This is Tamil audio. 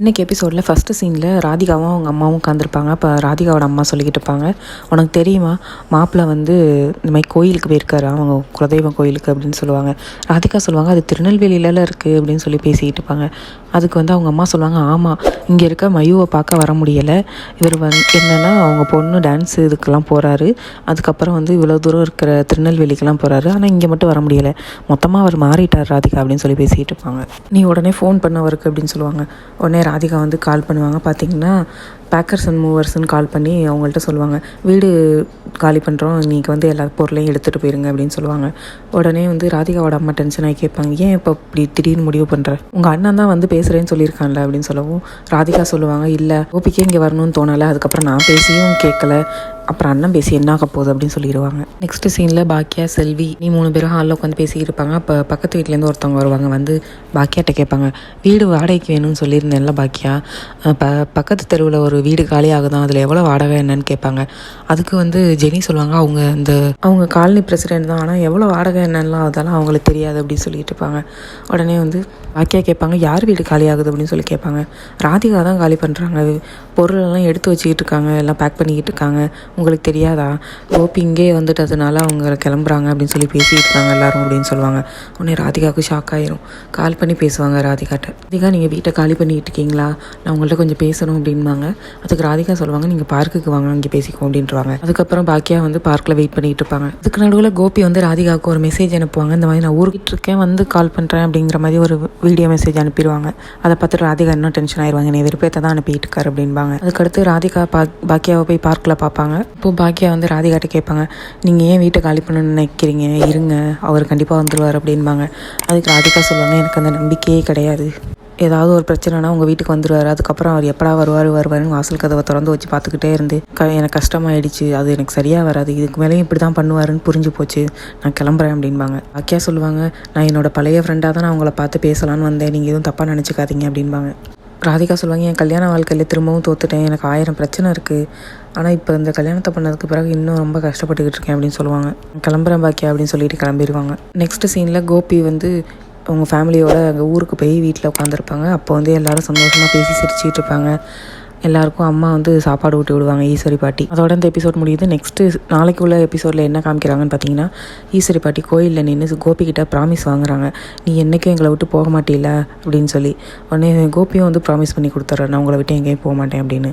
இன்றைக்கி எபிசோடில் ஃபஸ்ட்டு சீனில் ராதிகாவும் அவங்க அம்மாவும் உட்காந்துருப்பாங்க. அப்போ ராதிகாவோட அம்மா சொல்லிக்கிட்டு இருப்பாங்க, உனக்கு தெரியுமா மாப்பிள்ளை வந்து இந்த மாதிரி கோயிலுக்கு போயிருக்காரு, அவங்க குலதெய்வம் கோயிலுக்கு அப்படின்னு சொல்லுவாங்க. ராதிகா சொல்லுவாங்க, அது திருநெல்வேலியில இருக்குது அப்படின்னு சொல்லி பேசிக்கிட்டு இருப்பாங்க. அதுக்கு வந்து அவங்க அம்மா சொல்லுவாங்க, ஆமாம் இங்கே இருக்க மயுவை பார்க்க வர முடியலை, இவர் என்னென்னா அவங்க பொண்ணு டான்ஸ் இதுக்கெல்லாம் போகிறாரு, அதுக்கப்புறம் வந்து இவ்வளோ தூரம் இருக்கிற திருநெல்வேலிக்கெல்லாம் போகிறாரு, ஆனால் இங்கே மட்டும் வர முடியலை, மொத்தமாக அவர் மாறிட்டார் ராதிகா அப்படின்னு சொல்லி பேசிக்கிட்டு இருப்பாங்க. நீ உடனே ஃபோன் பண்ண அவருக்கு அப்படின்னு சொல்லுவாங்க. உடனே ராதிகா வந்து கால் பண்ணுவாங்க. பார்த்திங்கன்னா பேக்கர்ஸ் அண்ட் மூவர்ஸ்ன்னு கால் பண்ணி அவங்கள்ட்ட சொல்லுவாங்க, வீடு காலி பண்ணுறோம், நீங்கள் வந்து எல்லா பொருளையும் எடுத்துகிட்டு போயிருங்க அப்படின்னு சொல்லுவாங்க. உடனே வந்து ராதிகாவோட அம்மா டென்ஷன் ஆகி கேட்பாங்க, ஏன் இப்போ இப்படி திடீர்னு முடிவு பண்ணுற, உங்கள் அண்ணன் தான் வந்து பேசுகிறேன்னு சொல்லியிருக்கான்ல அப்படின்னு சொல்லவும் ராதிகா சொல்லுவாங்க, இல்லை கோபிக்கே இங்கே வரணும்னு தோணலை, அதுக்கப்புறம் நான் பேசியும் கேட்கல, அப்புறம் அண்ணன் பேசி என்ன ஆக போகுது அப்படின்னு சொல்லிடுவாங்க. நெக்ஸ்ட் சீனில் பாக்கியா செல்வி நீ 3 பேரும் ஹாலில் உட்காந்து பேசிக்கிட்டு இருப்பாங்க. அப்போ பக்கத்து வீட்டிலேருந்து ஒருத்தவங்க வருவாங்க, வந்து பாக்கியாட்ட கேட்பாங்க, வீடு வாடகைக்கு வேணும்னு சொல்லியிருந்தேன்ல பாக்கியா, பக்கத்து தெருவில் ஒரு வீடு காலி ஆகுதான், அதில் எவ்வளோ வாடகை என்னன்னு கேட்பாங்க. அதுக்கு வந்து ஜெனி சொல்லுவாங்க, அவங்க காலனி பிரசிடென்ட் தான், ஆனால் எவ்வளோ வாடகை என்னெல்லாம் அதெல்லாம் அவங்களுக்கு தெரியாது அப்படின்னு சொல்லிட்டு இருப்பாங்க. உடனே வந்து பாக்கியா கேட்பாங்க, யார் வீடு காலி ஆகுது அப்படின்னு சொல்லி கேட்பாங்க. ராதிகா தான் காலி பண்ணுறாங்க, பொருளெல்லாம் எடுத்து வச்சுக்கிட்டு இருக்காங்க, எல்லாம் பேக் பண்ணிக்கிட்டு இருக்காங்க, உங்களுக்கு தெரியாதா, கோபி இங்கே வந்துட்டதுனால அவங்க கிளம்புறாங்க அப்படின்னு சொல்லி பேசிகிட்டு இருக்காங்க எல்லாரும் அப்படின்னு சொல்லுவாங்க. உடனே ராதிகாவுக்கு ஷாக் ஆயிரும். கால் பண்ணி பேசுவாங்க ராதிகாட்ட, ராதிகா நீங்கள் வீட்டை காலி பண்ணிக்கிட்டு இருக்கீங்களா, நான் உங்கள்கிட்ட கொஞ்சம் பேசணும் அப்படின்பாங்க. அதுக்கு ராதிகா சொல்லுவாங்க, நீங்கள் பார்க்குக்கு வாங்க இங்கே பேசிக்கோ அப்படின்ட்டுருவாங்க. அதுக்கப்புறம் பாக்கியா வந்து பார்க்கில் வெயிட் பண்ணிகிட்டு இருப்பாங்க. அதுக்கு நடுவில் கோபி வந்து ராதிகாவுக்கு ஒரு மெசேஜ் அனுப்புவாங்க, இந்த மாதிரி நான் ஊருக்கு இருக்கேன் வந்து கால் பண்ணுறேன் அப்படிங்கிற மாதிரி ஒரு வீடியோ மெசேஜ் அனுப்பிடுவாங்க. அதை பார்த்துட்டு ராதிகா இன்னும் டென்ஷன் ஆயிடுவாங்க, நீ விருப்பத்தை தான் அனுப்பிட்டு இருக்காரு அப்படின்பாங்க. அதுக்கடுத்து ராதிகா பாக்கியாவை போய் பார்க்கில் பார்ப்பாங்க. இப்போது பாக்கியா வந்து ராதிகாட்ட கேட்பாங்க, நீங்கள் ஏன் வீட்டை காலி பண்ணணும்னு நினைக்கிறீங்க, இருங்க அவர் கண்டிப்பாக வந்துடுவார் அப்படின்பாங்க. அதுக்கு ராதிகா சொல்லுவாங்க, எனக்கு அந்த நம்பிக்கையே கிடையாது, ஏதாவது ஒரு பிரச்சனைனா உங்கள் வீட்டுக்கு வந்துடுவார், அதுக்கப்புறம் அவர் எப்படா வருவார்னு வாசல் கதவை திறந்து வச்சு பார்த்துக்கிட்டே இருந்து எனக்கு கஷ்டமாயிடுச்சு, அது எனக்கு சரியாக வராது, இதுக்கு மேலேயும் இப்படி தான் பண்ணுவாருன்னு புரிஞ்சு போச்சு, நான் கிளம்புறேன் அப்படின்பாங்க. பாக்கியா சொல்லுவாங்க, நான் என்னோட பழைய ஃப்ரெண்டாக தான் நான் அவங்கள பார்த்து பேசலான்னு வந்தேன், நீங்கள் எதுவும் தப்பாக நினச்சிக்காதீங்க அப்படின்பாங்க. ராதிகா சொல்லுவாங்க, என் கல்யாண வாழ்க்கையில் திரும்பவும் தோத்துட்டேன், எனக்கு 1000 பிரச்சனை இருக்குது, ஆனால் இப்போ இந்த கல்யாணத்தை பண்ணதுக்கு பிறகு இன்னும் ரொம்ப கஷ்டப்பட்டுக்கிட்டு இருக்கேன் அப்படின்னு சொல்லுவாங்க. கிளம்புறேன் பாக்கியா அப்படின்னு சொல்லிட்டு கிளம்பிடுவாங்க. நெக்ஸ்ட் சீனில் கோபி வந்து அவங்க ஃபேமிலியோட அங்கே ஊருக்கு போய் வீட்டில் உட்காந்துருப்பாங்க. அப்போ வந்து எல்லோரும் சந்தோஷமாக பேசி சிரிச்சிட்டு இருப்பாங்க. எல்லாருக்கும் அம்மா வந்து சாப்பாடு ஊட்டி விடுவாங்க, ஈஸ்வரி பாட்டி. அதோட இந்த எபிசோட் முடியுது. நெக்ஸ்ட்டு நாளைக்கு உள்ள எபிசோடில் என்ன காமிக்கிறாங்கன்னு பார்த்தீங்கன்னா, ஈஸ்வரி பாட்டி கோயிலில் நின்று கோபிக்கிட்ட ப்ராமிஸ் வாங்குறாங்க, நீ என்றைக்கும் எங்களை விட்டு போக மாட்டீல அப்படின்னு சொல்லி. உடனே கோபியும் வந்து ப்ராமிஸ் பண்ணி கொடுத்துட்றேன், நான் உங்களை விட்டு எங்கேயும் போக மாட்டேன் அப்படின்னு.